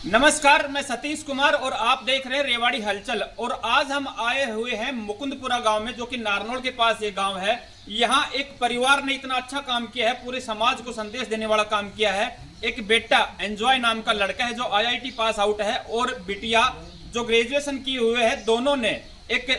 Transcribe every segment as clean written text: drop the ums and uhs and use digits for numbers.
नमस्कार, मैं सतीश कुमार और आप देख रहे हैं रेवाड़ी हलचल। और आज हम आए हुए हैं मुकुंदपुरा गांव में, जो कि नारनौल के पास ये गांव है। यहाँ एक परिवार ने इतना अच्छा काम किया है, पूरे समाज को संदेश देने वाला काम किया है। एक बेटा एंजॉय नाम का लड़का है जो IIT पास आउट है, और बिटिया जो ग्रेजुएशन किए हुए है। दोनों ने एक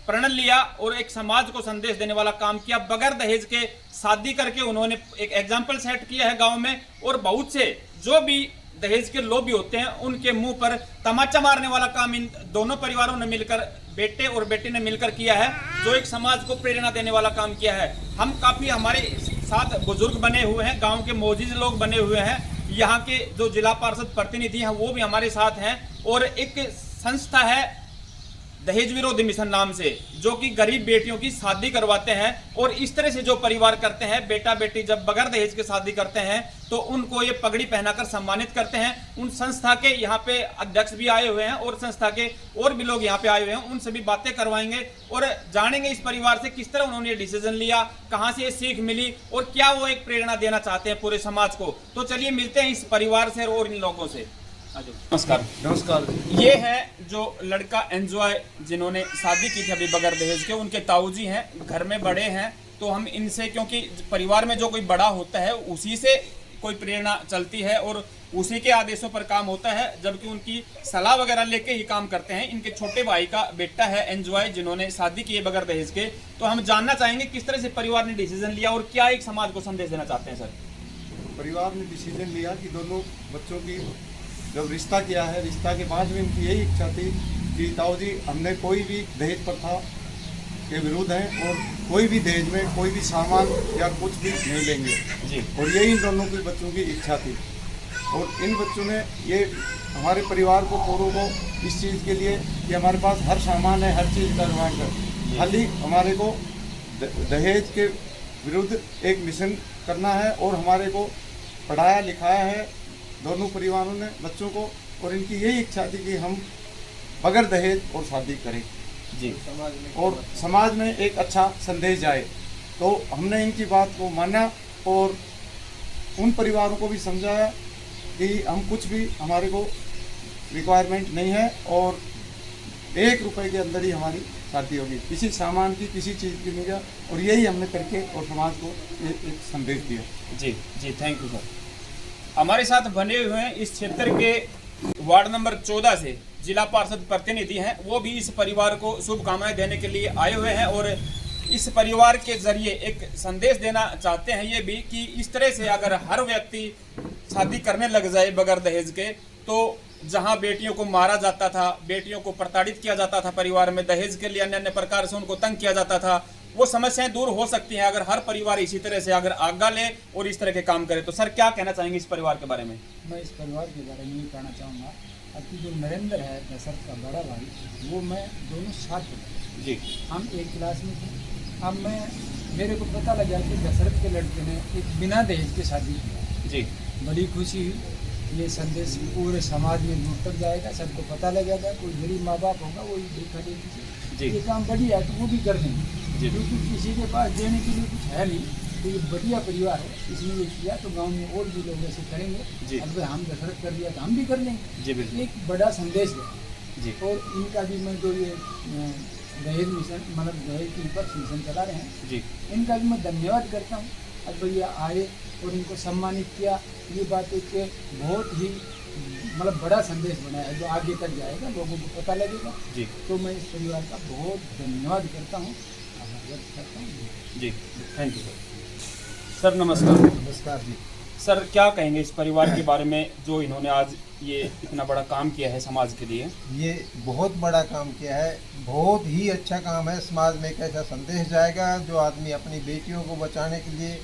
प्रण लिया और एक समाज को संदेश देने वाला काम किया। बगैर दहेज के शादी करके उन्होंने एक एग्जाम्पल सेट किया है गाँव में। और बहुत से जो भी दहेज के लोभी होते हैं उनके मुंह पर तमाचा मारने वाला काम इन दोनों परिवारों ने मिलकर, बेटे और बेटी ने मिलकर किया है, जो एक समाज को प्रेरणा देने वाला काम किया है। हम काफी हमारे साथ बुजुर्ग बने हुए हैं, गांव के मोजीज लोग बने हुए हैं, यहाँ के जो जिला पार्षद प्रतिनिधि हैं वो भी हमारे साथ हैं। और एक संस्था है दहेज विरोधी मिशन नाम से, जो कि गरीब बेटियों की शादी करवाते हैं। और इस तरह से जो परिवार करते हैं, बेटा बेटी जब बगैर दहेज के शादी करते हैं तो उनको ये पगड़ी पहनाकर सम्मानित करते हैं। उन संस्था के यहाँ पे अध्यक्ष भी आए हुए हैं और संस्था के और भी लोग यहाँ पे आए हुए हैं, उनसे भी बातें करवाएंगे और जानेंगे इस परिवार से किस तरह उन्होंने ये डिसीजन लिया, कहाँ से ये सीख मिली और क्या वो एक प्रेरणा देना चाहते हैं पूरे समाज को। तो चलिए मिलते हैं इस परिवार से और इन लोगों से। नमस्कार। नमस्कार। ये है जो लड़का एंजॉय, जिन्होंने शादी की थी अभी बगैर दहेज के, उनके ताऊजी हैं, घर में बड़े हैं। तो हम इनसे, क्योंकि परिवार में जो कोई बड़ा होता है उसी से कोई प्रेरणा चलती है और उसी के आदेशों पर काम होता है, जबकि उनकी सलाह वगैरह लेके ही काम करते हैं। इनके छोटे भाई का बेटा है एंजॉय, जिन्होंने शादी की है बगैर दहेज के। तो हम जानना चाहेंगे किस तरह से परिवार ने डिसीजन लिया और क्या एक समाज को संदेश देना चाहते हैं। सर, परिवार ने डिसीजन लिया कि दोनों बच्चों की जब रिश्ता किया है, रिश्ता के बाद में इनकी यही इच्छा थी कि ताऊ जी हमने कोई भी दहेज प्रथा के विरुद्ध हैं और कोई भी दहेज में कोई भी सामान या कुछ भी नहीं लेंगे जी। और यही इन दोनों के बच्चों की इच्छा थी। और इन बच्चों ने ये हमारे परिवार को पूर्व को इस चीज़ के लिए कि हमारे पास हर सामान है, हर चीज़ करवाएं कर, खाली हमारे को दहेज के विरुद्ध एक मिशन करना है। और हमारे को पढ़ाया लिखाया है दोनों परिवारों ने बच्चों को, और इनकी यही इच्छा थी कि हम बगैर दहेज और शादी करें जी, और समाज में एक अच्छा संदेश जाए। तो हमने इनकी बात को माना और उन परिवारों को भी समझाया कि हम कुछ भी, हमारे को रिक्वायरमेंट नहीं है और 1 रुपए के अंदर ही हमारी शादी होगी, किसी सामान की, किसी चीज़ की नहीं है। और यही हमने करके और समाज को एक संदेश दिया। जी जी, थैंक यू सर। हमारे साथ बने हुए हैं इस क्षेत्र के वार्ड नंबर 14 से जिला पार्षद प्रतिनिधि हैं, वो भी इस परिवार को शुभकामनाएं देने के लिए आए हुए हैं और इस परिवार के जरिए एक संदेश देना चाहते हैं ये भी कि इस तरह से अगर हर व्यक्ति शादी करने लग जाए बगैर दहेज के, तो जहां बेटियों को मारा जाता था, बेटियों को प्रताड़ित किया जाता था, परिवार में दहेज के लिए अन्य अन्य प्रकार से उनको तंग किया जाता था, वो समस्याएं दूर हो सकती हैं अगर हर परिवार इसी तरह से अगर आज्ञा ले और इस तरह के काम करे। तो सर, क्या कहना चाहेंगे इस परिवार के बारे में? मैं इस परिवार के बारे में ये कहना चाहूँगा कि जो नरेंद्र है दशरथ का बड़ा भाई, वो मैं दोनों साथ थे जी। हम एक क्लास में थे। अब मेरे को पता लगा कि दशरथ के लड़के ने एक बिना दहेज के शादी की जी। बड़ी खुशी हुई। ये संदेश पूरे समाज में दूर तक जाएगा, सबको पता लगेगा। कोई गरीब माँ बाप होगा वो देखा देखी ये काम बढ़िया है तो वो भी कर देंगे, क्योंकि किसी के पास देने के लिए कुछ है नहीं। तो ये बढ़िया परिवार है, इसने ये किया तो गांव में और भी लोग ऐसे करेंगे। अब हम दशरथ कर दिया तो हम भी कर लेंगे। एक बड़ा संदेश है। और इनका भी मैं जो ये दहेज मिशन, मतलब दहेज के ऊपर मिशन चला रहे हैं जी, इनका भी मैं धन्यवाद करता हूँ। अब भैया आए और इनको सम्मानित किया, ये बात एक बहुत ही मतलब बड़ा संदेश बनाया है जो आगे तक जाएगा, लोगों को पता लगेगा जी। तो मैं इस परिवार का बहुत धन्यवाद करता हूँ, व्यक्त करता हूँ जी। Thank you sir. नमस्कार। नमस्कार जी। सर, क्या कहेंगे इस परिवार के बारे में जो इन्होंने आज ये इतना बड़ा काम किया है समाज के लिए? ये बहुत बड़ा काम किया है, बहुत ही अच्छा काम है। समाज में एक ऐसा संदेश जाएगा जो आदमी अपनी बेटियों को बचाने के लिए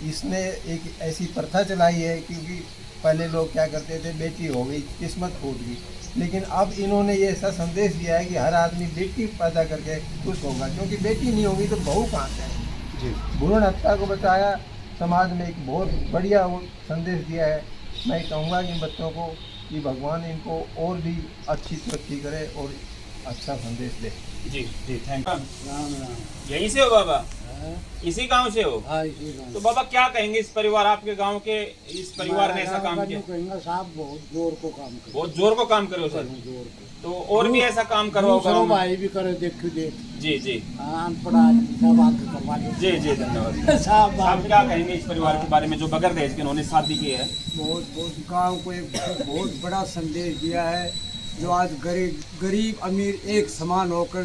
इसने एक ऐसी प्रथा चलाई है, क्योंकि पहले लोग क्या करते थे, बेटी हो गई किस्मत फूट गई, लेकिन अब इन्होंने ये ऐसा संदेश दिया है कि हर आदमी बेटी पैदा करके खुश होगा, क्योंकि बेटी नहीं होगी तो बहू कहाँ से आएगी जी। भ्रूण हत्या को बचाया, समाज में एक बहुत बढ़िया वो संदेश दिया है। मैं कहूँगा कि बच्चों को कि भगवान इनको और भी अच्छी तरक्की करे और अच्छा संदेश दे। जी जी, थैंक यू। यहीं से हो बाबा? इसी गांव से हो? हाँ, इसी गाँव। तो बाबा क्या कहेंगे इस परिवार, आपके गांव के इस परिवार ने ऐसा काम किया? कहेंगा साहब बहुत जोर को काम करे, बहुत जोर को काम करो सर। जोर को। तो और भी ऐसा काम करवाओ गाँव में? भाई भी करे, देखो देख। जी जी अनपढ़ आदमी सब आके करवा दे। जी जी धन्यवाद। साहब आप क्या कहेंगे इस परिवार के बारे में जो बगैर दहेज के उन्होंने शादी की है? बहुत गांव को एक बहुत बड़ा संदेश दिया है, जो आज गरीब अमीर एक समान होकर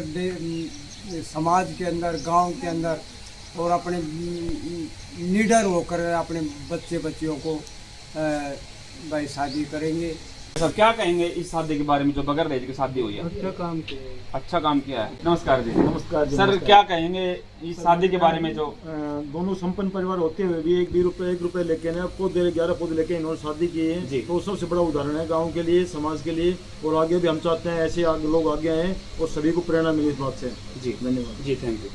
समाज के अंदर, गांव के अंदर और अपने निडर होकर अपने बच्चियों को भाई शादी करेंगे। सर क्या कहेंगे इस शादी के बारे में जो बगैर दहेज की शादी हुई है? अच्छा काम किया, अच्छा काम किया है। नमस्कार जी। नमस्कार जी। सर नमस्कार। क्या कहेंगे इस शादी के बारे में जो दोनों संपन्न परिवार होते हुए भी एक रुपए लेके ना पौधे 11 पौधे लेके इन्होंने शादी की जी। है, तो सबसे बड़ा उदाहरण है गांव के लिए, समाज के लिए, और आगे भी हम चाहते हैं ऐसे लोग आगे आए और सभी को प्रेरणा मिले इस बात से। जी धन्यवाद जी, थैंक यू।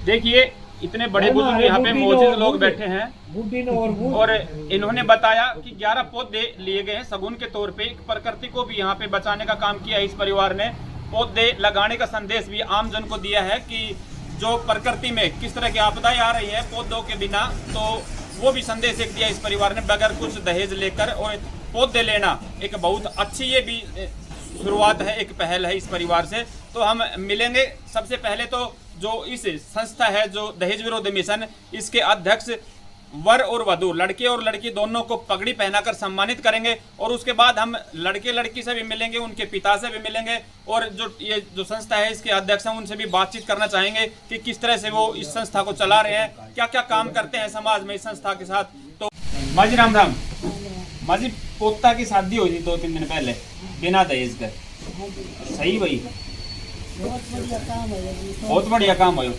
देखिए इतने बड़े बुजुर्ग यहाँ पे मौजूद लोग बैठे हैं और इन्होंने बताया कि 11 पौधे लिए गए हैं सगुन के तौर पे। प्रकृति को भी यहाँ पे बचाने का काम किया है इस परिवार ने। पौधे लगाने का संदेश भी आम जन को दिया है कि जो प्रकृति में किस तरह की आपदाएं आ रही है पौधों के बिना, तो वो भी संदेश एक दिया इस परिवार ने बगैर कुछ दहेज लेकर। और पौधे लेना एक बहुत अच्छी ये भी शुरुआत है, एक पहल है इस परिवार से। तो हम मिलेंगे। सबसे पहले तो जो इस संस्था है जो दहेज विरोधी मिशन, इसके अध्यक्ष वर और वधू, लड़के और लड़की दोनों को पगड़ी पहनाकर सम्मानित करेंगे। और उसके बाद हम लड़के लड़की से भी मिलेंगे, उनके पिता से भी मिलेंगे, और जो संस्था है इसके अध्यक्ष हैं उनसे भी बातचीत करना चाहेंगे कि किस तरह से वो इस संस्था को चला रहे हैं, क्या क्या काम करते हैं समाज में इस संस्था के साथ। तो माजी राम राम। माजी पोता की शादी हुई थी 2-3 दिन पहले बिना दहेज के, सही भाई? बहुत बढ़िया काम है।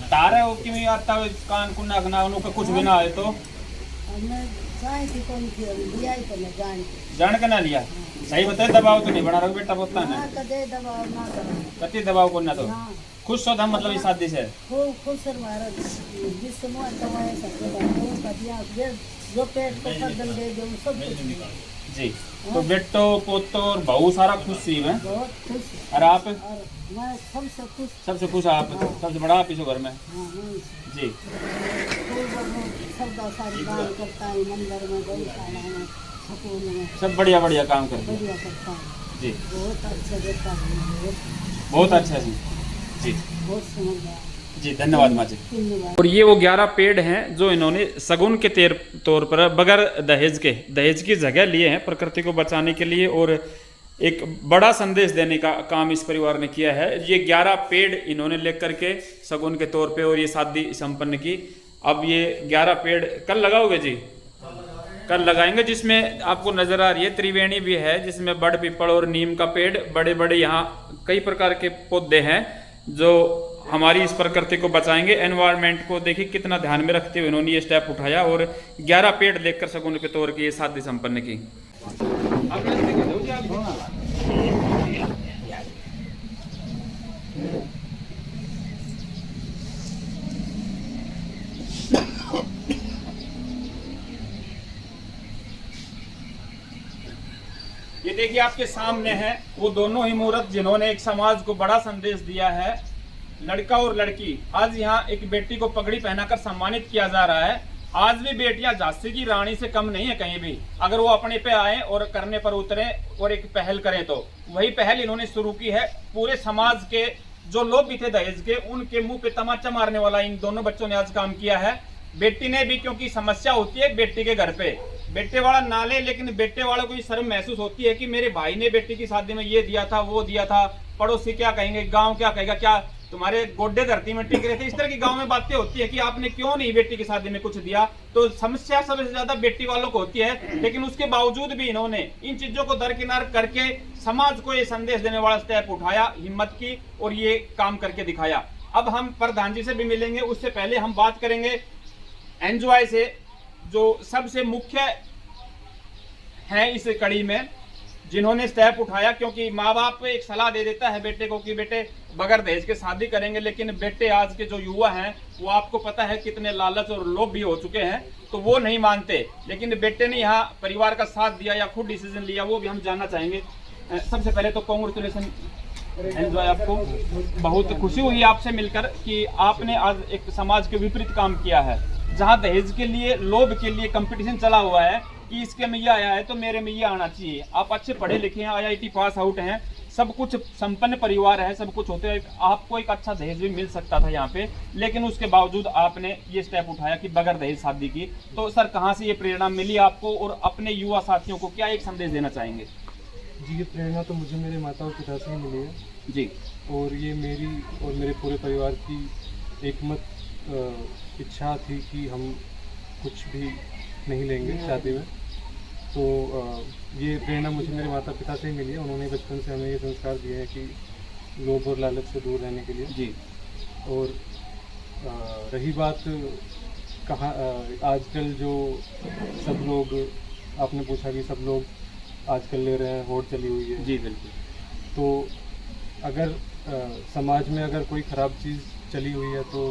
तारे हो कि मैं आता है कान कुन्ना गना उनको कुछ भी ना आए तो जान के ना लिया। सही बताए, दबाव तो नहीं बना रहा बेटा पोता ने? कति दबाव को ना तो खुश हो था मतलब इस शादी से? जी। तो बेटो पोतो और बहू सारा खुश सी है और आप? सबसे खुश आप, सबसे बड़ा आप इस घर में? जी। सब बढ़िया बढ़िया काम करते हैं जी। बहुत अच्छा जी। जी जी धन्यवाद माँ जी। और ये वो 11 पेड़ हैं जो इन्होंने सगुन के तौर पर बगैर दहेज की जगह लिए हैं प्रकृति को बचाने के लिए, और एक बड़ा संदेश देने का काम इस परिवार ने किया है। ये 11 पेड़ इन्होंने लेकर के सगुन के तौर पे और ये शादी संपन्न की। अब ये 11 पेड़ कल लगाओगे जी? कल लगाएंगे, जिसमें आपको नजर आ रही है त्रिवेणी भी है, जिसमें बड़ पीपल और नीम का पेड़, बड़े बड़े यहाँ कई प्रकार के पौधे हैं जो हमारी इस प्रकृति को बचाएंगे। एनवायरनमेंट को देखिए कितना ध्यान में रखते हुए इन्होंने ये स्टेप उठाया और 11 पेड़ लेकर सगुन के तौर की ये शादी संपन्न की। ये देखिए आपके सामने है वो दोनों ही मूर्त जिन्होंने एक समाज को बड़ा संदेश दिया है। लड़का और लड़की, आज यहाँ एक बेटी को पगड़ी पहनाकर सम्मानित किया जा रहा है। आज भी बेटियां झांसी की रानी से कम नहीं है कहीं भी, अगर वो अपने पे आए और करने पर उतरे और एक पहल करें तो वही पहल इन्होंने शुरू की है। पूरे समाज के जो लोग भी थे दहेज के, उनके मुंह पे तमाचा मारने वाला इन दोनों बच्चों ने आज काम किया है। बेटी ने भी, क्योंकि समस्या होती है बेटी के घर पे, बेटे वाला ना ले, लेकिन बेटे वालों को ये शर्म महसूस होती है कि मेरे भाई ने बेटी की शादी में ये दिया था, वो दिया था, पड़ोसी क्या कहेंगे, गांव क्या कहेगा, क्या तुम्हारे गोड्डे धरती में टिक रहे थे। इस तरह की गांव में बातें होती है कि आपने क्यों नहीं बेटी की शादी में कुछ दिया। तो समस्या सबसे ज्यादा बेटी वालों को होती है, लेकिन उसके बावजूद भी इन्होंने इन चीजों को दरकिनार करके समाज को ये संदेश देने वाला स्टेप उठाया, हिम्मत की और ये काम करके दिखाया। अब हम प्रधान जी से भी मिलेंगे, उससे पहले हम बात करेंगे एनजॉय से, जो सबसे मुख्य है इस कड़ी में, जिन्होंने स्टेप उठाया। क्योंकि माँ बाप एक सलाह दे देता है बेटे को कि बेटे बगैर दहेज के शादी करेंगे, लेकिन बेटे आज के जो युवा हैं वो आपको पता है कितने लालच और लोभ भी हो चुके हैं, तो वो नहीं मानते। लेकिन बेटे ने यहाँ परिवार का साथ दिया या खुद डिसीजन लिया, वो भी हम जानना चाहेंगे। सबसे पहले तो कांग्रेचुलेसन एंजॉय आपको बहुत खुशी हुई आपसे मिलकर कि आपने आज एक समाज के विपरीत काम किया है। जहां दहेज के लिए, लोभ के लिए कंपटीशन चला हुआ है कि इसके में ये आया है तो मेरे में ये आना चाहिए। आप अच्छे पढ़े लिखे हैं, IIT पास आउट हैं, सब कुछ संपन्न परिवार है, सब कुछ होते हैं, आपको एक अच्छा दहेज भी मिल सकता था यहाँ पे, लेकिन उसके बावजूद आपने ये स्टेप उठाया कि बगैर दहेज शादी की। तो सर, कहाँ से ये प्रेरणा मिली आपको और अपने युवा साथियों को क्या एक संदेश देना चाहेंगे? जी, ये प्रेरणा तो मुझे मेरे माता और पिता से ही मिली है जी, और ये मेरी और मेरे पूरे परिवार की एकमत इच्छा थी कि हम कुछ भी नहीं लेंगे शादी में। तो ये प्रेरणा मुझे मेरे माता पिता से ही मिली है। उन्होंने बचपन से हमें ये संस्कार दिए हैं कि लोभ और लालच से दूर रहने के लिए। जी। और रही बात कहाँ, आजकल जो सब लोग, आपने पूछा कि सब लोग आजकल ले रहे हैं, होड़ चली हुई है। जी बिल्कुल। तो अगर समाज में अगर कोई ख़राब चीज़ चली हुई है तो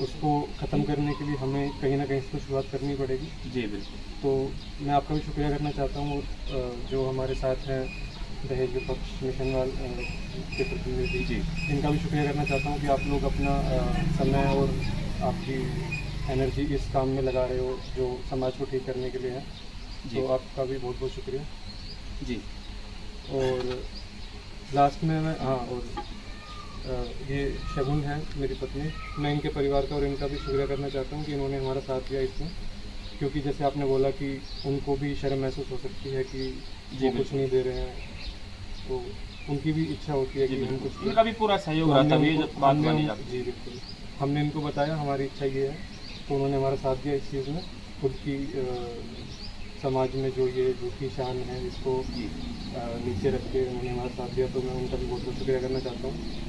उसको ख़त्म करने के लिए हमें कहीं ना कहीं से शुरुआत करनी पड़ेगी। जी बिल्कुल। तो मैं आपका भी शुक्रिया करना चाहता हूँ, जो हमारे साथ हैं दहेज विपक्ष मिशन वाले के प्रतिनिधि जी, इनका भी शुक्रिया करना चाहता हूँ कि आप लोग अपना समय और आपकी एनर्जी इस काम में लगा रहे हो जो समाज को ठीक करने के लिए है। तो आपका भी बहुत बहुत शुक्रिया जी। और लास्ट में मैं ये शगुन है मेरी पत्नी, मैं इनके परिवार का और इनका भी शुक्रिया करना चाहता हूँ कि इन्होंने हमारा साथ दिया इसमें, क्योंकि जैसे आपने बोला कि उनको भी शर्म महसूस हो सकती है कि वो कुछ नहीं दे रहे हैं, तो उनकी भी इच्छा होती है कि हम कुछ, उनका भी पूरा सहयोग रहता है, ये बात मानी जाती है। जी बिल्कुल, हमने इनको बताया हमारी इच्छा ये है, तो उन्होंने हमारा साथ दिया इस चीज़ में। खुद की समाज में जो ये झूठी शान है इसको नीचे रख के उन्होंने हमारा साथ दिया, तो मैं उनका भी बहुत बहुत शुक्रिया करना चाहता हूँ।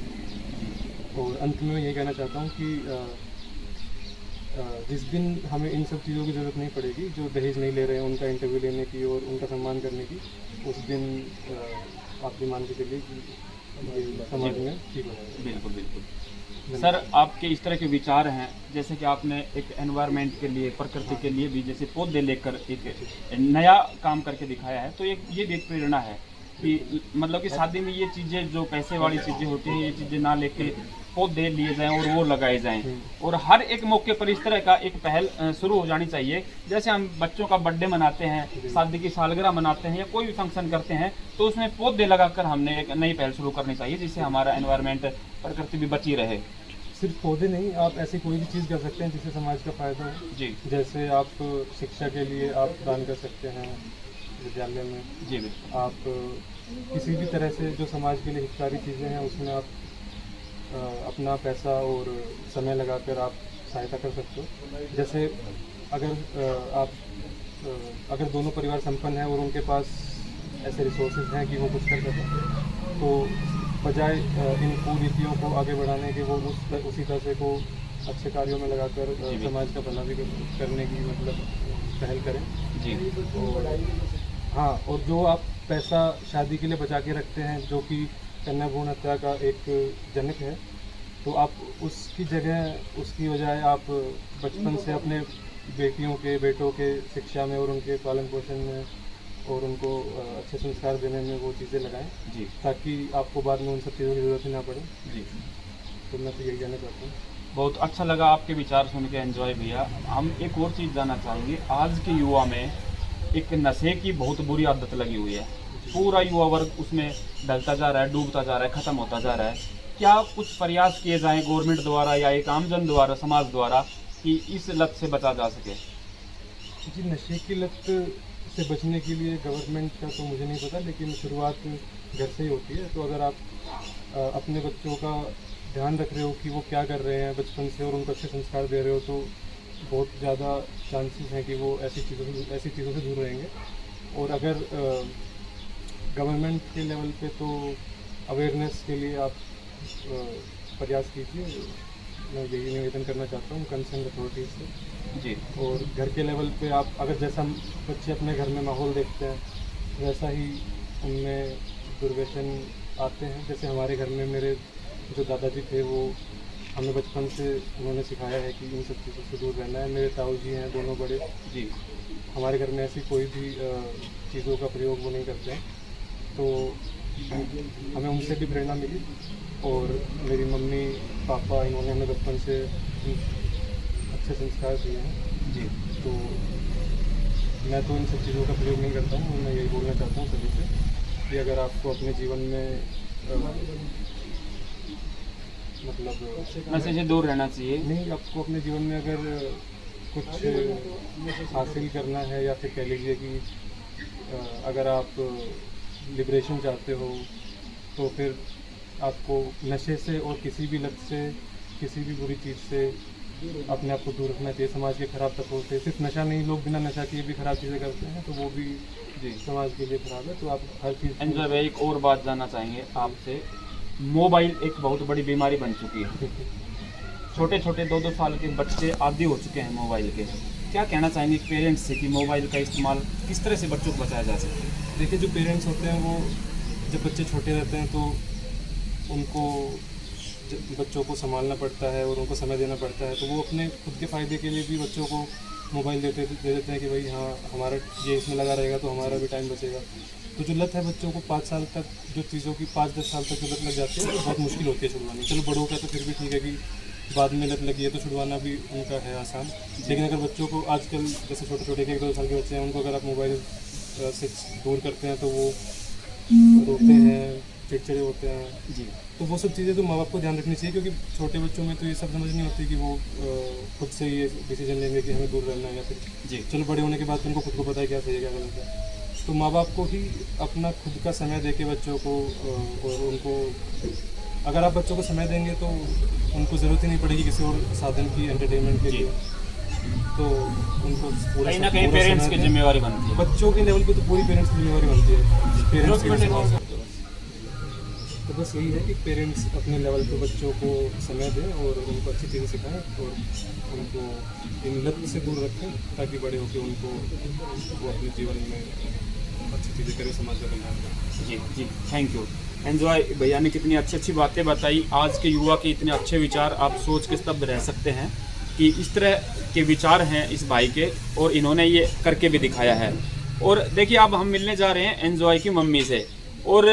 और अंत में मैं ये कहना चाहता हूँ कि जिस दिन हमें इन सब चीज़ों की ज़रूरत नहीं पड़ेगी, जो दहेज नहीं ले रहे हैं उनका इंटरव्यू लेने की और उनका सम्मान करने की, उस दिन आप भी मान के चलिए कि समाज में ठीक हो जाएगा। बिल्कुल बिल्कुल। सर, आपके इस तरह के विचार हैं, जैसे कि आपने एक एनवायरनमेंट के लिए, प्रकृति के लिए भी जैसे पौधे लेकर एक नया काम करके दिखाया है, तो ये भी एक प्रेरणा है कि मतलब कि शादी में ये चीज़ें जो पैसे वाली चीज़ें होती हैं, ये चीज़ें ना लेके पौधे लिए जाएं और वो लगाए जाएं। और हर एक मौके पर इस तरह का एक पहल शुरू हो जानी चाहिए। जैसे हम बच्चों का बर्थडे मनाते हैं, शादी की सालगिरह मनाते हैं या कोई भी फंक्शन करते हैं, तो उसमें पौधे लगाकर हमने एक नई पहल शुरू करनी चाहिए, जिससे हमारा एनवायरनमेंट, प्रकृति भी बची रहे। सिर्फ पौधे नहीं, आप ऐसी कोई भी चीज़ कर सकते हैं जिससे समाज का फ़ायदा हो। जी। जैसे आप शिक्षा के लिए आप दान कर सकते हैं विद्यालय में। जी बिल्कुल। आप किसी भी तरह से जो समाज के लिए हितकारी चीज़ें हैं उसमें आप अपना पैसा और समय लगाकर आप सहायता कर सकते हो। जैसे अगर दोनों परिवार संपन्न हैं और उनके पास ऐसे रिसोर्सेज हैं कि वो कुछ कर सकें, तो बजाय इन कुरीतियों को आगे बढ़ाने के वो उसी पैसे को अच्छे कार्यों में लगाकर समाज का भला भी करने की मतलब पहल करें। जी। हाँ, और जो आप पैसा शादी के लिए बचा के रखते हैं, जो कि कन्या भ्रूण हत्या का एक जनक है, तो आप उसकी जगह, उसकी बजाय आप बचपन से अपने बेटियों के, बेटों के शिक्षा में और उनके पालन पोषण में और उनको अच्छे संस्कार देने में वो चीज़ें लगाएं। जी। ताकि आपको बाद में उन सब चीज़ों की ज़रूरत ही ना पड़े। जी। तो मैं तो यही कहना चाहता हूँ। बहुत अच्छा लगा आपके विचार सुन के एंजॉय भैया। हम एक और चीज़ जानना चाहेंगे, आज के युवा में एक नशे की बहुत बुरी आदत लगी हुई है, पूरा युवा वर्ग उसमें ढलता जा रहा है, डूबता जा रहा है, ख़त्म होता जा रहा है। क्या कुछ प्रयास किए जाएं गवर्नमेंट द्वारा या एक आमजन द्वारा, समाज द्वारा, कि इस लत से बचा जा सके? जी, नशे की लत से बचने के लिए गवर्नमेंट का तो मुझे नहीं पता, लेकिन शुरुआत घर से ही होती है। तो अगर आप अपने बच्चों का ध्यान रख रहे हो कि वो क्या कर रहे हैं बचपन से और उनको अच्छे संस्कार दे रहे हो, तो बहुत ज़्यादा चांसेस हैं कि वो ऐसी चीज़ों से दूर रहेंगे। और अगर गवर्नमेंट के लेवल पे तो अवेयरनेस के लिए आप प्रयास कीजिए, मैं यही निवेदन करना चाहता हूँ कंसर्न अथॉरिटीज़ से। जी। और घर के लेवल पे आप अगर जैसा बच्चे अपने घर में माहौल देखते हैं वैसा ही उनमें दुर्व्यसन आते हैं। जैसे हमारे घर में मेरे जो दादाजी थे, वो हमें बचपन से उन्होंने सिखाया है कि इन सब चीज़ों से दूर रहना है। मेरे ताऊ जी हैं दोनों बड़े जी, हमारे घर में ऐसी कोई भी चीज़ों का प्रयोग वो नहीं करते हैं। तो हमें उनसे भी प्रेरणा मिली। और मेरी मम्मी पापा इन्होंने हमें बचपन से अच्छे संस्कार दिए हैं जी। तो मैं तो इन सब चीज़ों का प्रयोग नहीं करता हूँ। मैं यही बोलना चाहता हूँ सभी से कि अगर आपको अपने जीवन में मतलब नशे से दूर रहना चाहिए। नहीं, आपको अपने जीवन में अगर कुछ हासिल करना है या फिर कह लीजिए कि अगर आप लिबरेशन चाहते हो तो फिर आपको नशे से और किसी भी लत से, किसी भी बुरी चीज़ से अपने आप को दूर रखना चाहिए। समाज के खराब तत्वों से, सिर्फ नशा नहीं, लोग बिना नशा किए भी खराब चीज़ें करते हैं तो वो भी जी समाज के लिए खराब है। तो आप हर चीज़ एंजॉय भाई, एक और बात जानना चाहेंगे आपसे। मोबाइल एक बहुत बड़ी बीमारी बन चुकी है। छोटे छोटे 2-2 साल के बच्चे आदी हो चुके हैं मोबाइल के। क्या कहना चाहेंगे पेरेंट्स से कि मोबाइल का इस्तेमाल किस तरह से बच्चों को बचाया जा सकता है? देखिए, जो पेरेंट्स होते हैं वो जब बच्चे छोटे रहते हैं तो उनको बच्चों को संभालना पड़ता है और उनको समय देना पड़ता है। तो वो अपने खुद के फ़ायदे के लिए भी बच्चों को मोबाइल दे देते हैं कि भाई हाँ, हमारा ये इसमें लगा रहेगा तो हमारा भी टाइम बचेगा। तो जो लत है बच्चों को 5 साल तक, जो चीज़ों की 5-10 साल तक जो लत लग जाती है वो बहुत मुश्किल होती है छुड़वानी। चलो बड़ों का तो फिर भी ठीक है कि बाद में लत लगी है तो छुड़वाना भी उनका है आसान। लेकिन अगर बच्चों को आजकल जैसे छोटे छोटे 1-2 साल के बच्चे हैं, उनको अगर आप मोबाइल से दूर करते हैं तो वो रोते हैं, चिड़चिड़े होते हैं जी। तो वो सब चीज़ें तो माँ बाप को ध्यान रखनी चाहिए, क्योंकि छोटे बच्चों में तो ये सब समझ नहीं होती कि वो खुद से ये डिसीजन लेंगे कि हमें दूर रहना है या फिर जी। चलो बड़े होने के बाद उनको खुद को पता है क्या सही है क्या गलत है। तो माँ बाप को ही अपना खुद का समय दे के बच्चों को और उनको, अगर आप बच्चों को समय देंगे तो उनको ज़रूरत ही नहीं पड़ेगी किसी और साधन की एंटरटेनमेंट के लिए। तो उनको कहीं ना कहीं पेरेंट्स की जिम्मेवारी बनती है। बच्चों के लेवल पे तो पूरी पेरेंट्स की जिम्मेवारी बनती है, पेरेंट्स की। तो बस यही है कि पेरेंट्स अपने लेवल पे बच्चों को समय दें और उनको अच्छी चीज़ें सिखाएं और उनको इन लत से दूर रखें ताकि बड़े होकर उनको वो अपने जीवन में अच्छी चीज़ें करें, समाज का कल्याण करें। जी जी, थैंक यू। एंजॉय भैया ने कितनी अच्छी अच्छी बातें बताई। आज के युवा के इतने अच्छे विचार आप सोच के स्तब्ध रह सकते हैं कि इस तरह के विचार हैं इस भाई के, और इन्होंने ये करके भी दिखाया है। और देखिए, अब हम मिलने जा रहे हैं एंजॉय की मम्मी से। और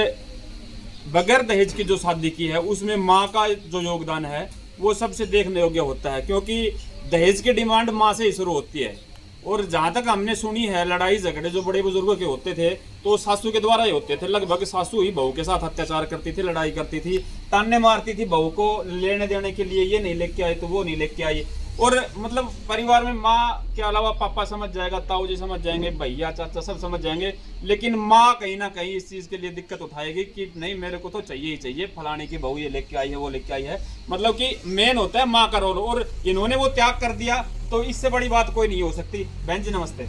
बगैर दहेज की जो शादी की है उसमें माँ का जो योगदान है वो सबसे देखने योग्य होता है, क्योंकि दहेज की डिमांड माँ से ही शुरू होती है। और जहाँ तक हमने सुनी है, लड़ाई झगड़े जो बड़े बुजुर्गों के होते थे तो सासू के द्वारा ही होते थे। लगभग सासू ही बहू के साथ अत्याचार करती थी, लड़ाई करती थी, ताने मारती थी बहू को लेने देने के लिए, ये नहीं लेके आई तो वो नहीं लेके आई। और मतलब परिवार में माँ के अलावा पापा समझ जाएगा, ताऊ जी समझ जाएंगे, भैया चाचा सब समझ जाएंगे, लेकिन माँ कहीं ना कहीं इस चीज़ के लिए दिक्कत उठाएगी कि नहीं, मेरे को तो चाहिए ही चाहिए, फलाने की बहू ये लेके आई है, वो लेके आई है। मतलब कि मेन होता है माँ का रोल, और इन्होंने वो त्याग कर दिया तो इससे बड़ी बात कोई नहीं हो सकती। बहन जी नमस्ते।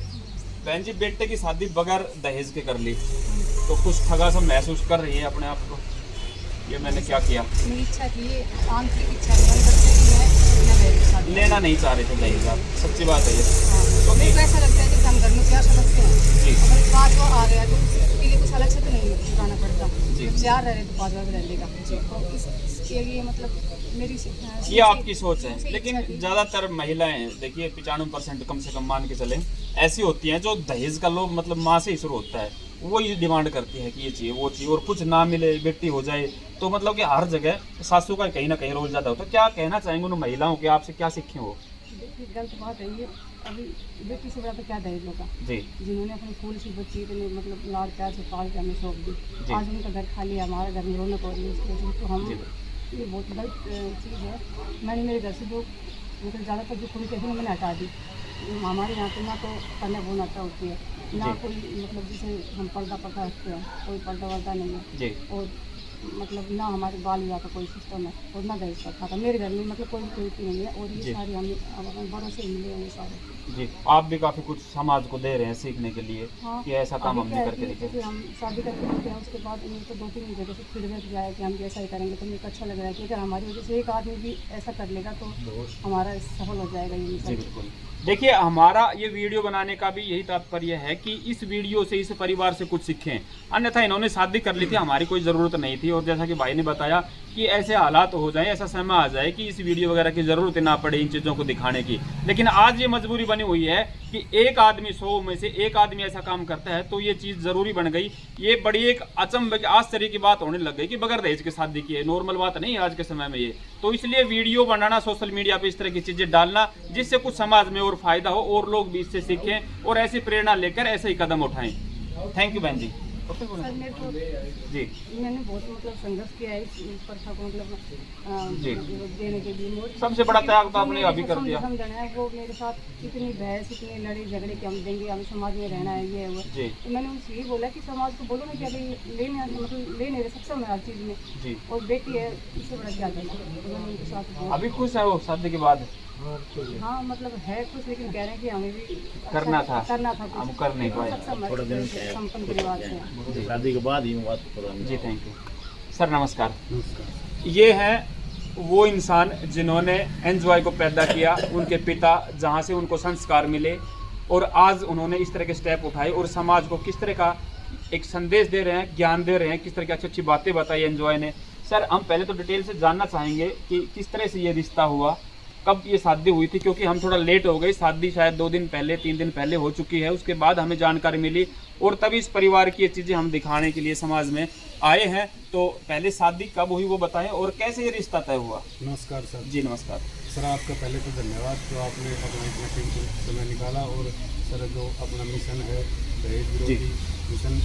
बहन जी, बेटे की शादी बगैर दहेज के कर ली तो कुछ ठगा सा महसूस कर रही है अपने आप को? ये मैंने क्या किया? मेरी इच्छा थी, आंतरिक इच्छा थी मेरे बच्चे की, मैं बिना दहेज के शादी लेना नहीं चाह रहे थे दहेज आप, सच्ची बात है ये। तो मेरे को ऐसा लगता है कि हम घर में प्यार से रखते हैं, जी। अगर 5 बार आ गया तो उसके लिए कुछ अलग से तो नहीं चुकाना पड़ता। जी। जब 4 रह रहे तो 5 बार भी रह लेगा। तो इसके लिए मतलब मेरी ये आपकी सोच है। लेकिन ज़्यादातर महिलाएं देखिए 95% कम से कम मान के चलें ऐसी होती हैं जो दहेज का लोग मतलब माँ से ही शुरू होता है, वो ये डिमांड करती है कि ये चाहिए वो चाहिए, और कुछ ना मिले, बेटी हो जाए तो मतलब कि हर जगह सासू का कहीं ना कहीं रोल ज़्यादा होता है। क्या कहना चाहेंगे उन महिलाओं के, आपसे क्या सीखें वो? देखिए, गलत बात है ये। अभी बेटी से बड़ा तो क्या दहेज होगा जी। जिन्होंने अपनी फूल सी बच्ची इतने मतलब लाड़ प्यार से पाल के हमें सौंप दी, आज उनका घर खाली है, हमारा घर में रौनक हो रही है उसकी वजह से। तो हम ये बहुत गलत चीज़ है। मैंने मेरे घर से जो मतलब ज़्यादातर जो कुड़ी कहती है मैंने हटा दी। हमारे यहाँ पे ना तो कन्या भ्रूण हत्या होती है, ना कोई मतलब जैसे हम पर्दा पटा रखते हैं, कोई पर्दा वर्दा नहीं है जी। और मतलब ना हमारे बाल विवाह का कोई सिस्टम है और ना दहेज का खाता। मेरे घर में मतलब कोई भी नहीं है, और ये सारी हम अपने बड़ों से मिले हैं ये सारे। जी, आप भी काफ़ी कुछ समाज को दे रहे हैं सीखने के लिए। हाँ, कि ऐसा काम हमने करके जैसे दिखाया। हम शादी करके आते हैं उसके बाद मेरे को 2-3 जगह से फीडबैक दिया है कि हम जैसा ही करेंगे तो मेरे को अच्छा लग रहा है कि अगर हमारी वजह से एक आदमी भी ऐसा कर लेगा तो हमारा सफल हो जाएगा ये जी मिशन। बिल्कुल। देखिए, हमारा ये वीडियो बनाने का भी यही तात्पर्य है कि इस वीडियो से, इस परिवार से कुछ सीखें। अन्यथा इन्होंने शादी कर ली थी, हमारी कोई ज़रूरत नहीं थी। थी, और जैसा कि भाई ने बताया कि ऐसे हालात हो जाए, ऐसा समय आ जाए कि इस वीडियो वगैरह की ज़रूरत ना पड़े इन चीज़ों को दिखाने की। लेकिन आज ये मजबूरी बनी हुई है कि एक आदमी 100 में से एक आदमी ऐसा काम करता है, तो ये चीज़ ज़रूरी बन गई। ये बड़ी एक अचंभ आश्चर्य की बात होने लग गई कि बगैर दहेज के शादी की है, नॉर्मल बात नहीं है आज के समय में ये। तो इसलिए वीडियो बनाना, सोशल मीडिया पे इस तरह की चीज़ें डालना, जिससे कुछ समाज में और फायदा हो और लोग भी इससे सीखें और ऐसी प्रेरणा लेकर ऐसे ही कदम उठाएं। थैंक यू बहन जी। सर मेरे को जी मैंने बहुत मतलब संघर्ष किया है इस प्रथा को मतलब जी। देने के लिए। सबसे बड़ा त्याग तो आपने अभी कर दिया। समझना है वो मेरे साथ इतनी बहस, इतनी लड़ाई झगड़े कि हम देंगे, हमें समाज में रहना है, ये है वो। जी तो मैंने उनसे यही बोला कि समाज को बोलो ना कि अभी लेने मतलब ले नहीं रहे, सक्षम है हर चीज़ में, जी। और बेटी है, इससे बड़ा क्या करना। तो मैंने उनके साथ बोला। अभी खुश है वो शादी के बाद? हाँ मतलब है कुछ, लेकिन कह रहे हैं कि हमें भी करना था कुछ। हम कर नहीं पाए। सक्षम है, संपन्न परिवार से। शादी के बाद ही बात जी थैंक यू सर। नमस्कार। ये हैं वो इंसान जिन्होंने एनजॉय को पैदा किया, उनके पिता जहाँ से उनको संस्कार मिले, और आज उन्होंने इस तरह के स्टेप उठाए और समाज को किस तरह का एक संदेश दे रहे हैं, ज्ञान दे रहे हैं, किस तरह की अच्छी अच्छी बातें बताई एनजॉय ने। सर हम पहले तो डिटेल से जानना चाहेंगे कि किस तरह से ये रिश्ता हुआ, कब ये शादी हुई थी, क्योंकि हम थोड़ा लेट हो गए, शादी शायद 2 दिन पहले 3 दिन पहले हो चुकी है, उसके बाद हमें जानकारी मिली और तभी इस परिवार की ये चीज़ें हम दिखाने के लिए समाज में आए हैं। तो पहले शादी कब हुई वो बताएं और कैसे ये रिश्ता तय हुआ। नमस्कार सर। जी नमस्कार सर आपका पहले तो धन्यवाद जो आपने अपना इतना कीमती समय निकाला, और सर जो अपना मिशन है दहेज विरोधी मिशन,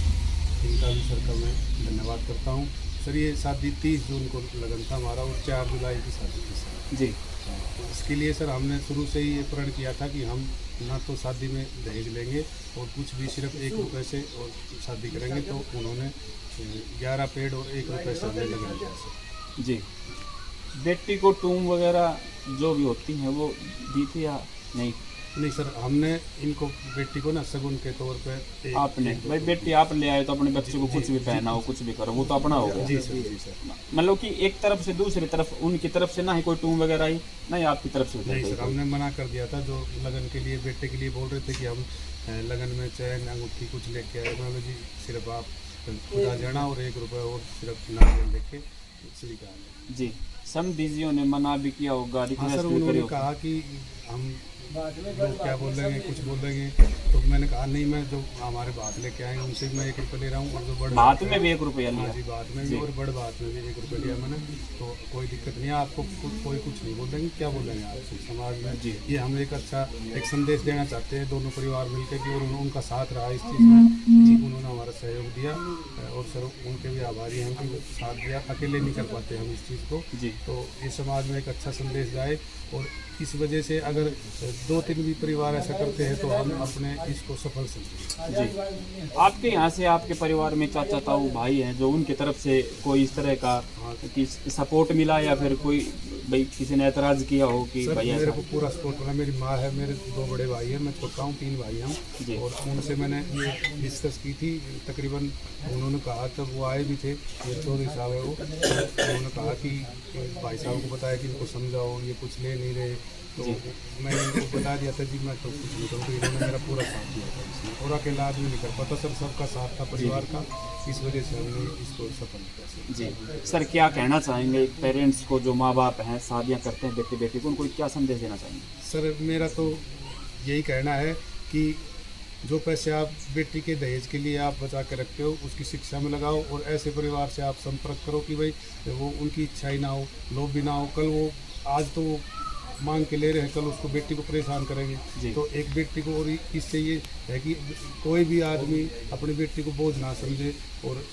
इनका भी सर का मैं धन्यवाद करता हूँ। सर ये शादी 30 जून को लगन था हमारा, और 4 जुलाई की शादी थी सर। जी। तो इसके लिए सर हमने शुरू से ही ये प्रण किया था कि हम ना तो शादी में दहेज लेंगे और कुछ भी, सिर्फ 1 रुपये से और शादी करेंगे। तो उन्होंने 11 पेड़ और 1 रुपये से हमने लगन दिया सर। जी। बेटी को टूम वगैरह जो भी होती हैं वो दी थी या नहीं? नहीं सर, हमने इनको बेटी को ना सगुन के तौर पे आपने भाई बेटी आप ले आए तो अपने बच्चे को कुछ भी पहनाओ, कुछ भी करो, वो तो अपना हो गया। जी सर, जी सर। मतलब कि एक तरफ से दूसरी तरफ उनकी तरफ से ना ही कोई टूम वगैरह आई, ना ही आपकी तरफ से नहीं सर, हमने मना कर दिया था। जो लगन के लिए बेटे के लिए बोल रहे थे कि हम लगन में चैन अंगूठी कुछ लेके आए, मतलब जी सिर्फ आप खुदा जाना और 1 रुपये और सिर्फ नारियल लेके स्वीकार। जी। समझियों ने मना भी किया होगा, हाँ रिक्वेस्ट सर, भी उन्होंने करी कहा कि हम लोग क्या बोल देंगे, कुछ बोल देंगे। तो मैंने कहा नहीं, मैं जो हमारे बात लेके आएंगे उनसे भी मैं 1 रुपये ले रहा हूँ, और जो बड़े बात में भी 1 रुपया हाँ लिया। जी, बात में भी और बड़ बात में भी 1 रुपये लिया मैंने। तो कोई दिक्कत नहीं है, आपको कोई कुछ नहीं बोल देंगे, क्या बोलेंगे आपसे समाज में। जी। ये हम एक अच्छा एक संदेश देना चाहते हैं दोनों परिवार मिलकर कि, और उनका साथ रहा इस चीज़ में जी, उन्होंने हमारा सहयोग दिया, और सर उनके भी आभारी हैं कि साथ दिया। अकेले नहीं कर पाते हम इस चीज़ को जी। तो ये समाज में एक अच्छा संदेश जाए, और इस वजह से अगर 2-3 भी परिवार ऐसा करते हैं तो हम अपने इसको सफल समझें। जी। आपके यहाँ से आपके परिवार में चाचा ताऊ भाई हैं जो उनकी तरफ से कोई इस तरह का कि सपोर्ट मिला, या फिर कोई भाई किसी ने ऐतराज़ किया हो कि सर भाई मेरे ऐसा? को पूरा सपोर्ट मिला। मेरी माँ है, मेरे 2 बड़े भाई हैं, मैं छोटा हूँ, 3 भाई हम। जी। और उनसे मैंने ये डिस्कस की थी तकरीबन। उन्होंने कहा, तब वो आए भी थे, ये चौधरी साहब है वो, उन्होंने कहा कि भाई साहब को बताया कि इनको समझाओ, ये कुछ ले नहीं रहे। तो मैंने इनको बता दिया था जी मैं तो कुछ नहीं करूँ। तो इन्होंने मेरा पूरा साथ दिया था इसमें, और अकेला आदमी नहीं कर पाता सर, सबका साथ था परिवार का, इस वजह से हमने इसको सफल किया सर। जी। सर क्या कहना चाहेंगे पेरेंट्स को, जो माँ बाप हैं शादियाँ करते हैं बेटे बेटी को, उनको क्या संदेश देना चाहेंगे? सर मेरा तो यही कहना है कि जो पैसे आप बेटी के दहेज के लिए आप बचा के रखते हो उसकी शिक्षा में लगाओ, और ऐसे परिवार से आप संपर्क करो कि भाई वो उनकी इच्छा ही ना हो, लोभ भी ना हो। कल वो आज तो वो मांग के ले रहे हैं, कल उसको बेटी को परेशान करेंगे। तो एक बेटी को, और इससे ये है कि कोई भी आदमी अपनी बेटी को बोझ ना समझे, और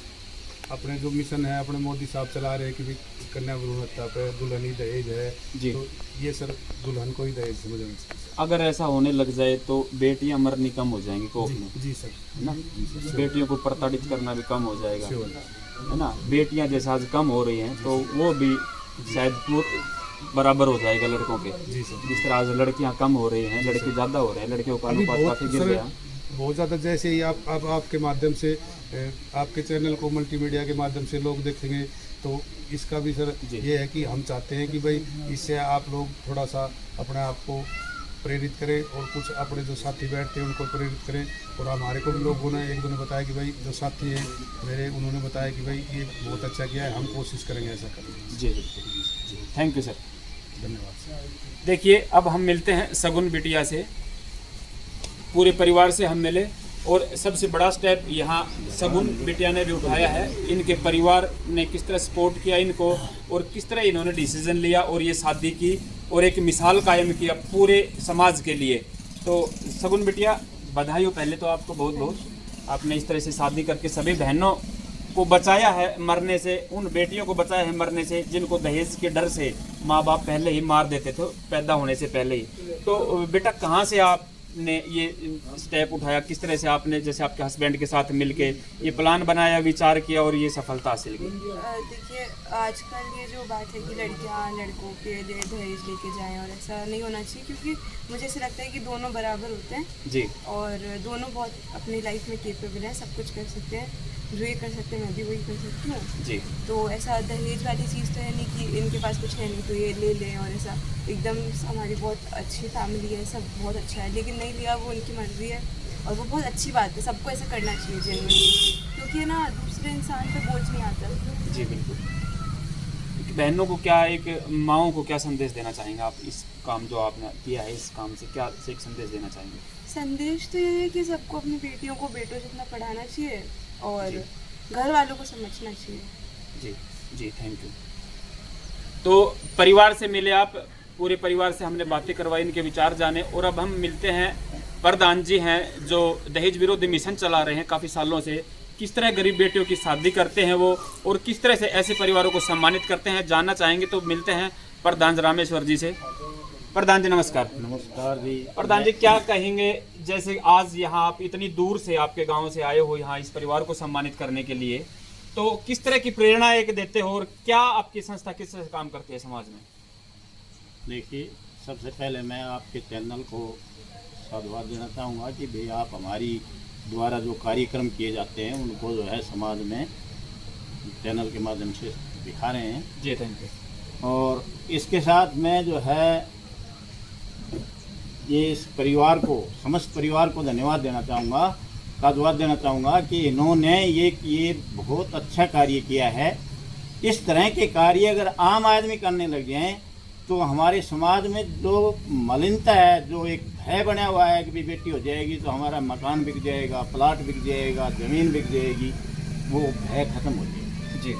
अपने जो मिशन है अपने मोदी साहब चला रहे हैं कि कन्या भ्रूण हत्या पे दुल्हन ही दहेज है, तो ये सर दुल्हन को ही दहेज समझना चाहिए। अगर ऐसा होने लग जाए तो बेटियां मरनी कम हो जाएंगी कोख में, जी सर, है ना? बेटियों को प्रताड़ित करना भी कम हो जाएगा, है ना? बेटियां जैसे आज कम हो रही हैं तो वो भी शायद बराबर हो जाएगा लड़कों के। जी सर। जिस तरह आज लड़कियां कम हो रही हैं, लड़के ज़्यादा हो रहे हैं, लड़कियों का अनुपात काफ़ी गिर गया। बहुत ज़्यादा, जैसे ही आप आपके माध्यम से आपके चैनल को मल्टीमीडिया के माध्यम से लोग देखेंगे, तो इसका भी सर ये है कि हम चाहते हैं कि भाई इससे आप लोग थोड़ा सा अपने आप को प्रेरित करें और कुछ अपने जो साथी बैठते हैं उनको प्रेरित करें। और हमारे को भी लोगों ने एक दो ने बताया कि भाई जो साथी हैं मेरे, उन्होंने बताया कि भाई ये बहुत अच्छा किया है, हम कोशिश करेंगे ऐसा करने। जी बिल्कुल, थैंक यू सर, धन्यवाद। देखिए अब हम मिलते हैं सगुन बिटिया से, पूरे परिवार से हम मिले और सबसे बड़ा स्टेप यहाँ सगुन बिटिया ने भी उठाया है। इनके परिवार ने किस तरह सपोर्ट किया इनको और किस तरह इन्होंने डिसीजन लिया और ये शादी की और एक मिसाल कायम किया पूरे समाज के लिए। तो सगुन बिटिया बधाई हो पहले तो आपको बहुत बहुत, आपने इस तरह से शादी करके सभी बहनों को बचाया है मरने से, उन बेटियों को बचाया है मरने से जिनको दहेज के डर से माँ बाप पहले ही मार देते थे पैदा होने से पहले ही। तो बेटा कहाँ से आपने ये स्टेप उठाया, किस तरह से आपने जैसे आपके हस्बैंड के साथ मिलके ये प्लान बनाया, विचार किया और ये सफलता हासिल की? देखिए आजकल ये जो बात है कि लड़कियां लड़कों के लिए दहेज लेके जाएं और ऐसा नहीं होना चाहिए, क्योंकि मुझे ऐसा लगता है कि दोनों बराबर होते हैं जी, और दोनों बहुत अपनी लाइफ में केपेबल हैं, सब कुछ कर सकते हैं, जो ये कर सकते हैं मैं भी वही कर सकती हूँ जी। तो ऐसा दहेज वाली चीज़ तो है नहीं कि इनके पास कुछ है नहीं तो ये ले लें, और ऐसा एकदम हमारी बहुत अच्छी फैमिली है, सब बहुत अच्छा है, लेकिन नहीं लिया वो उनकी मर्ज़ी है और वो बहुत अच्छी बात है, सबको ऐसा करना चाहिए जेन्युइनली, क्योंकि ना दूसरे इंसान पे बोझ नहीं आता। जी बिल्कुल। बहनों को क्या, एक माओं को क्या संदेश देना चाहेंगे आप, इस काम जो आपने किया है इस काम से क्या एक संदेश देना चाहेंगे? संदेश तो ये है कि सबको अपनी बेटियों को बेटों जितना पढ़ाना चाहिए और घर वालों को समझना चाहिए। जी जी, थैंक यू। तो परिवार से मिले आप, पूरे परिवार से हमने बातें करवाई, इनके विचार जाने, और अब हम मिलते हैं प्रधान जी हैं जो दहेज विरोधी मिशन चला रहे हैं काफ़ी सालों से। किस तरह गरीब बेटियों की शादी करते हैं वो और किस तरह से ऐसे परिवारों को सम्मानित करते हैं जानना चाहेंगे। तो मिलते हैं प्रधान रामेश्वर जी से। प्रधान जी नमस्कार। नमस्कार जी। प्रधान जी क्या कहेंगे, जैसे आज यहाँ आप इतनी दूर से आपके गांव से आए हो यहाँ इस परिवार को सम्मानित करने के लिए, तो किस तरह की प्रेरणा एक देते हो और क्या आपकी संस्था किस तरह से काम करती है समाज में? देखिए, सबसे पहले मैं आपके चैनल को साधुवाद देना चाहूँगा कि भाई आप हमारी द्वारा जो कार्यक्रम किए जाते हैं उनको जो है समाज में चैनल के माध्यम से दिखा रहे हैं। जी थैंक यू। और इसके साथ मैं जो है ये इस परिवार को, समस्त परिवार को धन्यवाद देना चाहूँगा, साधुवाद देना चाहूँगा कि इन्होंने ये बहुत अच्छा कार्य किया है। इस तरह के कार्य अगर आम आदमी करने लग जाएं तो हमारे समाज में जो मलिनता है, जो एक भय बना हुआ है कि भी बेटी हो जाएगी तो हमारा मकान बिक जाएगा, प्लाट बिक जाएगा, ज़मीन बिक जाएगी, वो भय खत्म हो जाएगी जी।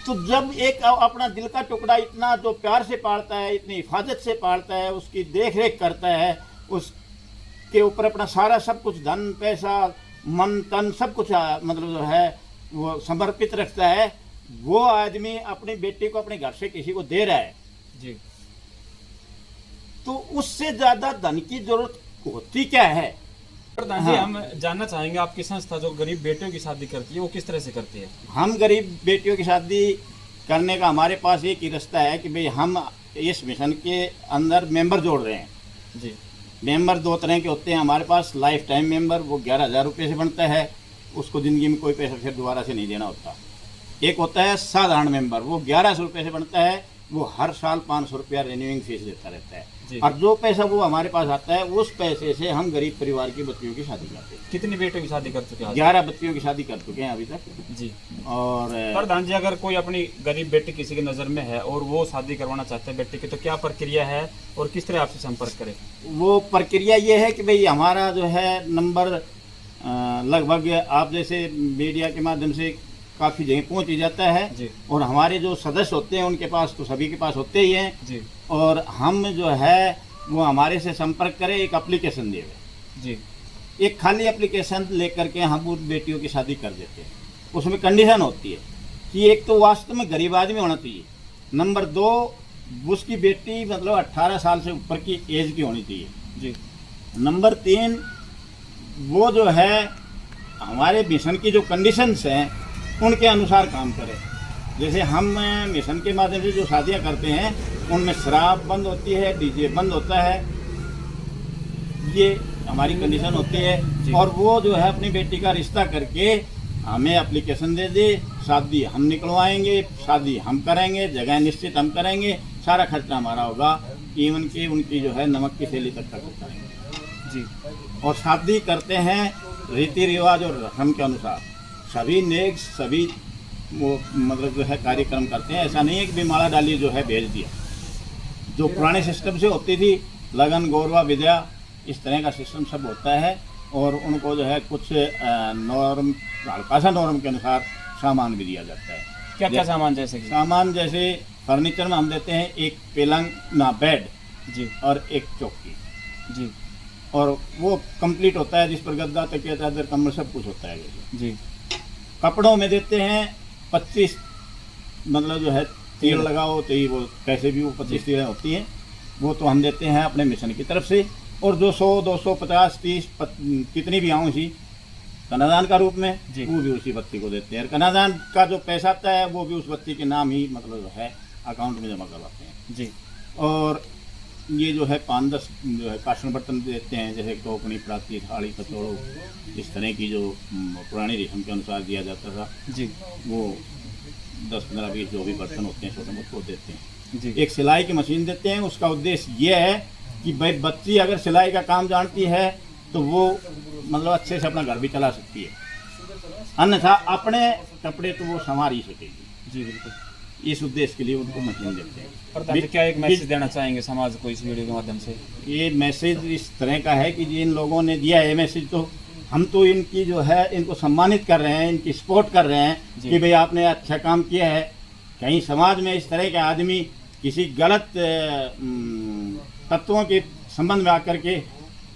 तो जब एक अपना दिल का टुकड़ा इतना जो प्यार से पालता है, इतनी हिफाजत से पालता है, उसकी देख रेख करता है, उसके ऊपर अपना सारा सब कुछ धन पैसा मन तन सब कुछ मतलब जो है वो समर्पित रखता है, वो आदमी अपनी बेटी को अपने घर से किसी को दे रहा है जी, तो उससे ज़्यादा धन की जरूरत होती क्या है? प्रधान जी हम जानना चाहेंगे आपकी संस्था जो गरीब बेटियों की शादी करती है वो किस तरह से करती है? हम गरीब बेटियों की शादी करने का हमारे पास एक ही रास्ता है कि भाई हम इस मिशन के अंदर मेंबर जोड़ रहे हैं जी। मेंबर दो तरह के होते हैं हमारे पास। लाइफ टाइम मेंबर वो 11,000 रुपये से बनता है, उसको ज़िंदगी में कोई पैसा फिर दोबारा से नहीं देना होता। एक होता है साधारण मेंबर, वो 1100 रुपये से बनता है, वो हर साल 500 रुपया रिन्यूइंग फीस देता रहता है और जो पैसा वो हमारे पास आता है उस पैसे से हम गरीब परिवार की बच्चियों की शादी करते हैं। कितनी बेटियों की शादी कर चुके हैं? 11 बच्चियों की शादी कर चुके हैं अभी तक जी। और प्रधान जी अगर कोई अपनी गरीब बेटी किसी की नज़र में है और वो शादी करवाना चाहते हैं बेटी की, तो क्या प्रक्रिया है और किस तरह आपसे संपर्क करें? वो प्रक्रिया ये है कि भाई हमारा जो है नंबर लगभग आप जैसे मीडिया के माध्यम से काफ़ी जगह पहुँच ही जाता है जी। और हमारे जो सदस्य होते हैं उनके पास तो सभी के पास होते ही हैं जी। और हम जो है वो हमारे से संपर्क करें, एक एप्लीकेशन देवे जी, एक खाली एप्लीकेशन लेकर के हम उन बेटियों की शादी कर देते हैं। उसमें कंडीशन होती है कि एक तो वास्तव में गरीब आदमी होना चाहिए, नंबर 2 उसकी बेटी मतलब 18 साल से ऊपर की एज की होनी चाहिए जी, नंबर 3 वो जो है हमारे मिशन की जो कंडीशंस हैं उनके अनुसार काम करें। जैसे हम मिशन के माध्यम से जो शादियां करते हैं उनमें शराब बंद होती है, डीजे बंद होता है, ये हमारी कंडीशन होती है। और वो जो है अपनी बेटी का रिश्ता करके हमें एप्लीकेशन दे दे, शादी हम निकलवाएंगे, शादी हम करेंगे, जगह निश्चित हम करेंगे, सारा खर्चा हमारा होगा इवन की उनकी जो है नमक की थैली तक होता है जी। और शादी करते हैं रीति रिवाज और रस्म के अनुसार। सभी नेक सभी वो मतलब जो है कार्यक्रम करते हैं। ऐसा नहीं है कि भी माला डाली जो है भेज दिया। जो पुराने सिस्टम से होती थी लगन गौरवा विद्या इस तरह का सिस्टम सब होता है। और उनको जो है कुछ नॉर्म हल्का सा नॉर्म के अनुसार सामान भी दिया जाता है। क्या क्या सामान जैसे कि? सामान जैसे फर्नीचर में हम देते हैं एक पलंग ना बेड जी और एक चौकी जी और वो कंप्लीट होता है जिस पर गद्दा तकिया चादर कम्बल सब कुछ होता है जी। कपड़ों में देते हैं 25 मतलब जो है तीर लगाओ तो ही वो कैसे भी वो 25 तीरें होती हैं वो तो हम देते हैं अपने मिशन की तरफ से। और जो 100 250 30 कितनी भी आऊँ इसी कन्यादान का रूप में जी। वो भी उसी बच्ची को देते हैं। कन्यादान का जो पैसा आता है वो भी उस बच्ची के नाम ही मतलब जो है अकाउंट में जमा करवाते हैं जी। और ये जो है 5-10 जो है काशन बर्तन देते हैं जैसे टोकनी प्राती थाली कचौड़ो इस तरह की जो पुरानी रस्म के अनुसार दिया जाता था जी वो 10-15-20 जो भी बर्तन होते हैं छोटे मोटे वो देते हैं जी। एक सिलाई की मशीन देते हैं। उसका उद्देश्य ये है कि भाई बच्ची अगर सिलाई का काम जानती है तो वो मतलब अच्छे से अपना घर भी चला सकती है अन्यथा अपने कपड़े तो वो संवार ही सकेगी। जी बिल्कुल। इस उद्देश्य के लिए उनको मशीन देते हैं। प्रधान जी क्या एक मैसेज देना चाहेंगे समाज को इस वीडियो के माध्यम से? ये मैसेज इस तरह का है कि जिन लोगों ने दिया है मैसेज तो हम तो इनकी जो है इनको सम्मानित कर रहे हैं इनकी सपोर्ट कर रहे हैं कि भाई आपने अच्छा काम किया है। कहीं समाज में इस तरह के आदमी किसी गलत तत्वों के संबंध में आकर के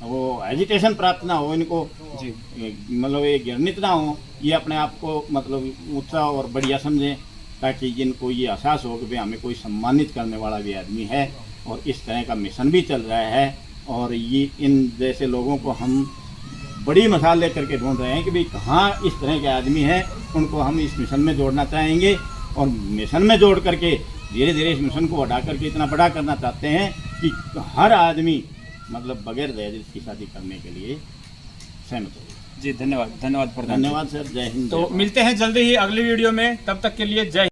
वो एजिटेशन प्राप्त ना हो इनको जी मतलब ये घृणित ना हो ये अपने आप को मतलब ऊंचा और बढ़िया समझें ताकि जिनको ये एहसास हो कि भाई हमें कोई सम्मानित करने वाला भी आदमी है और इस तरह का मिशन भी चल रहा है। और ये इन जैसे लोगों को हम बड़ी मिसाल लेकर के ढूंढ रहे हैं कि भाई कहाँ इस तरह के आदमी हैं उनको हम इस मिशन में जोड़ना चाहेंगे और मिशन में जोड़ करके धीरे धीरे इस मिशन को बढ़ा करके इतना बड़ा करना चाहते हैं कि हर आदमी मतलब बगैर दहेज की शादी करने के लिए सहमत हो। जी धन्यवाद। धन्यवाद प्रधान। धन्यवाद सर। जय हिंद। तो मिलते हैं जल्दी ही अगली वीडियो में, तब तक के लिए जय।